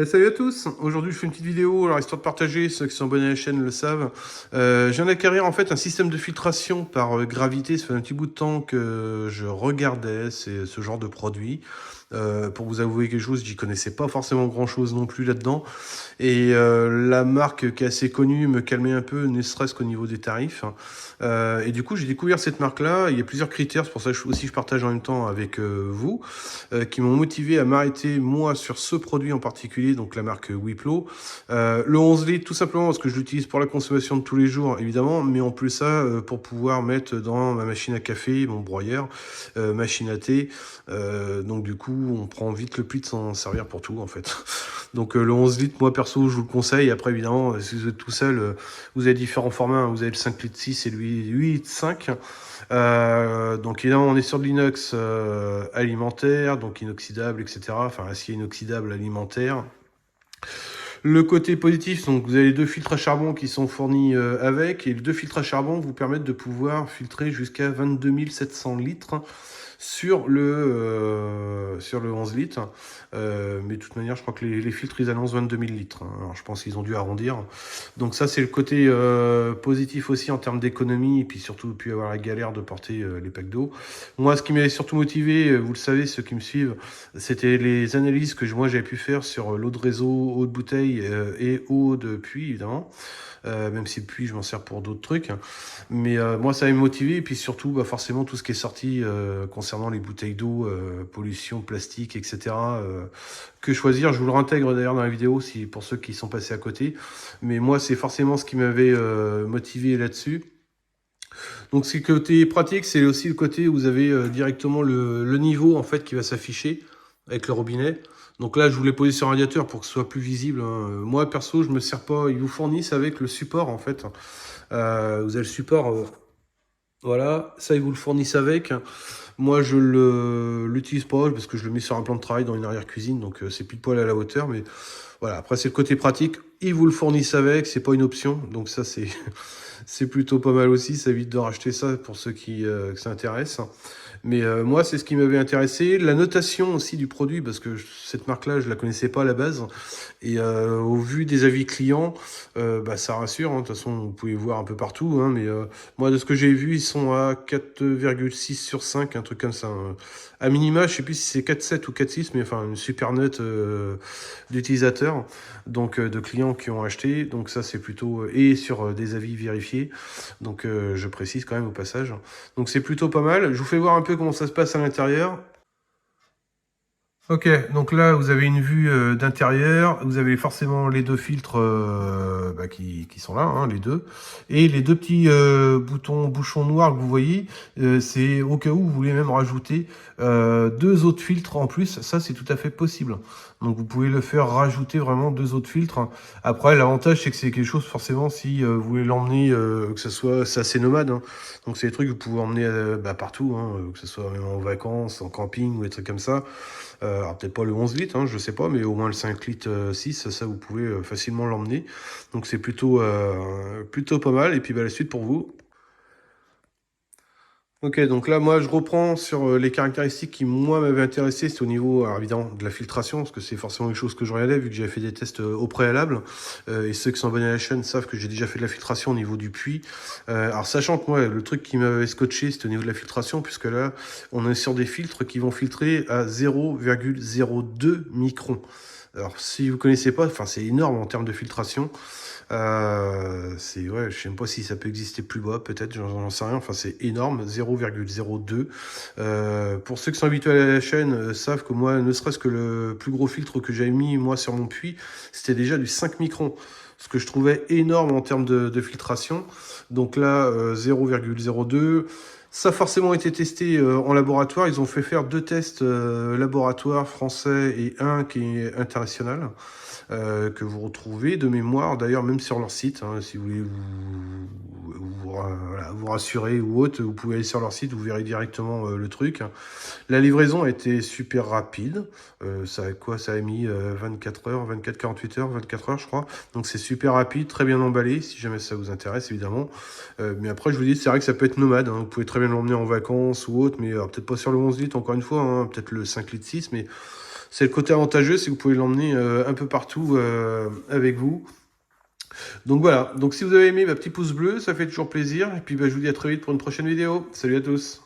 Salut à tous, aujourd'hui je fais une petite vidéo, alors histoire de partager, ceux qui sont abonnés à la chaîne le savent. Je viens d'acquérir en fait un système de filtration par gravité, ça fait un petit bout de temps que je regardais ce genre de produit. Pour vous avouer quelque chose, j'y connaissais pas forcément grand chose non plus là-dedans. Et la marque qui est assez connue me calmait un peu, ne serait-ce qu'au niveau des tarifs. Et du coup, j'ai découvert cette marque-là. Il y a plusieurs critères, c'est pour ça que je partage en même temps avec vous, qui m'ont motivé à m'arrêter, moi, sur ce produit en particulier, donc la marque Wiplo. Le 11 litres, tout simplement parce que je l'utilise pour la consommation de tous les jours, évidemment, mais en plus ça, pour pouvoir mettre dans ma machine à café, mon broyeur, machine à thé. Donc du coup, on prend vite le pli de s'en servir pour tout, en fait. Donc le 11 litres, moi perso, je vous le conseille. Après, évidemment, si vous êtes tout seul, vous avez différents formats, hein. Vous avez le 5 litres 6 et le 8 litres 5. Donc évidemment, on est sur de l'inox alimentaire, donc inoxydable, etc. Enfin, acier inoxydable alimentaire. Le côté positif, donc vous avez les deux filtres à charbon qui sont fournis avec, et les deux filtres à charbon vous permettent de pouvoir filtrer jusqu'à 22 700 litres sur le 11 litres. Mais de toute manière, je crois que les filtres, ils annoncent 22 000 litres, hein. Alors, je pense qu'ils ont dû arrondir. Donc ça, c'est le côté positif aussi en termes d'économie, et puis surtout, puis avoir la galère de porter les packs d'eau. Moi, ce qui m'avait surtout motivé, vous le savez, ceux qui me suivent, c'était les analyses que moi j'avais pu faire sur l'eau de réseau, eau de bouteille et eau de puits, évidemment. Même si le puits, je m'en sers pour d'autres trucs. Mais moi, ça m'a motivé. Et puis surtout, bah, forcément, tout ce qui est sorti concernant les bouteilles d'eau, pollution, plastique, etc. Que choisir, je vous le réintègre d'ailleurs dans la vidéo si, pour ceux qui sont passés à côté. Mais moi, c'est forcément ce qui m'avait motivé là-dessus. Donc, ce côté pratique, c'est aussi le côté où vous avez directement le niveau en fait qui va s'afficher avec le robinet. Donc là, je voulais poser sur un radiateur pour que ce soit plus visible, hein. Moi, perso, je me sers pas. Ils vous fournissent avec le support en fait. Vous avez le support, voilà. Ça, ils vous le fournissent avec. Moi, je l'utilise pas parce que je le mets sur un plan de travail dans une arrière-cuisine, donc c'est pile poil à la hauteur. Mais voilà, après, c'est le côté pratique. Ils vous le fournissent avec, c'est pas une option. Donc ça, c'est c'est plutôt pas mal aussi. Ça évite de racheter ça pour ceux qui s'intéressent. Mais moi, c'est ce qui m'avait intéressé. La notation aussi du produit, parce que cette marque-là, je la connaissais pas à la base. Et au vu des avis clients, bah, ça rassure, hein. De toute façon, vous pouvez voir un peu partout, hein. Mais moi, de ce que j'ai vu, ils sont à 4,6 sur 5, un truc comme ça, hein. À minima, je sais plus si c'est 4,7 ou 4,6, mais enfin, une super note d'utilisateurs, donc de clients qui ont acheté. Donc ça, c'est plutôt... et sur des avis vérifiés. Donc je précise quand même au passage. Donc c'est plutôt pas mal. Je vous fais voir un peu comment ça se passe à l'intérieur. Ok, donc là vous avez une vue d'intérieur, vous avez forcément les deux filtres bah, qui sont là, hein, les deux, et les deux petits bouchons noirs que vous voyez, c'est au cas où vous voulez même rajouter deux autres filtres en plus, ça c'est tout à fait possible. Donc vous pouvez le faire rajouter vraiment deux autres filtres. Après l'avantage c'est que c'est quelque chose forcément si vous voulez l'emmener, que ce soit, c'est assez nomade, hein. Donc c'est des trucs que vous pouvez emmener bah, partout, hein, que ce soit même en vacances, en camping ou des trucs comme ça. Alors peut-être pas le 11 litres, hein, je sais pas, mais au moins le 5 litres 6, ça vous pouvez facilement l'emmener. Donc c'est plutôt pas mal. Et puis bah, la suite pour vous. Ok, donc là, moi, je reprends sur les caractéristiques qui, moi, m'avaient intéressé. C'est au niveau, alors, évidemment, de la filtration, parce que c'est forcément quelque chose que je regardais, vu que j'avais fait des tests au préalable. Et ceux qui sont abonnés à la chaîne savent que j'ai déjà fait de la filtration au niveau du puits. Alors, sachant que moi, le truc qui m'avait scotché, c'était au niveau de la filtration, puisque là, on est sur des filtres qui vont filtrer à 0,02 microns. Alors, si vous connaissez pas, enfin, c'est énorme en termes de filtration. C'est, ouais, je sais même pas si ça peut exister plus bas, peut-être, j'en sais rien. Enfin, c'est énorme, 0,02. Pour ceux qui sont habitués à la chaîne, savent que moi, ne serait-ce que le plus gros filtre que j'avais mis, moi, sur mon puits, c'était déjà du 5 microns. Ce que je trouvais énorme en termes de filtration. Donc là, 0,02. Ça a forcément été testé en laboratoire. Ils ont fait faire deux tests laboratoires français et un qui est international, que vous retrouvez de mémoire, d'ailleurs même sur leur site, hein, si vous voulez voilà, vous rassurer ou autre, vous pouvez aller sur leur site, vous verrez directement le truc. La livraison a été super rapide, ça a mis 24 heures, 24-48 heures, 24 heures je crois, donc c'est super rapide, très bien emballé, si jamais ça vous intéresse évidemment. Mais après je vous dis, c'est vrai que ça peut être nomade, hein, vous pouvez très bien l'emmener en vacances ou autre, mais peut-être pas sur le 11 litres encore une fois, hein, peut-être le 5 litres 6, mais C'est le côté avantageux, c'est que vous pouvez l'emmener un peu partout avec vous. Donc voilà, donc si vous avez aimé, petit pouce bleu, ça fait toujours plaisir. Et puis je vous dis à très vite pour une prochaine vidéo. Salut à tous.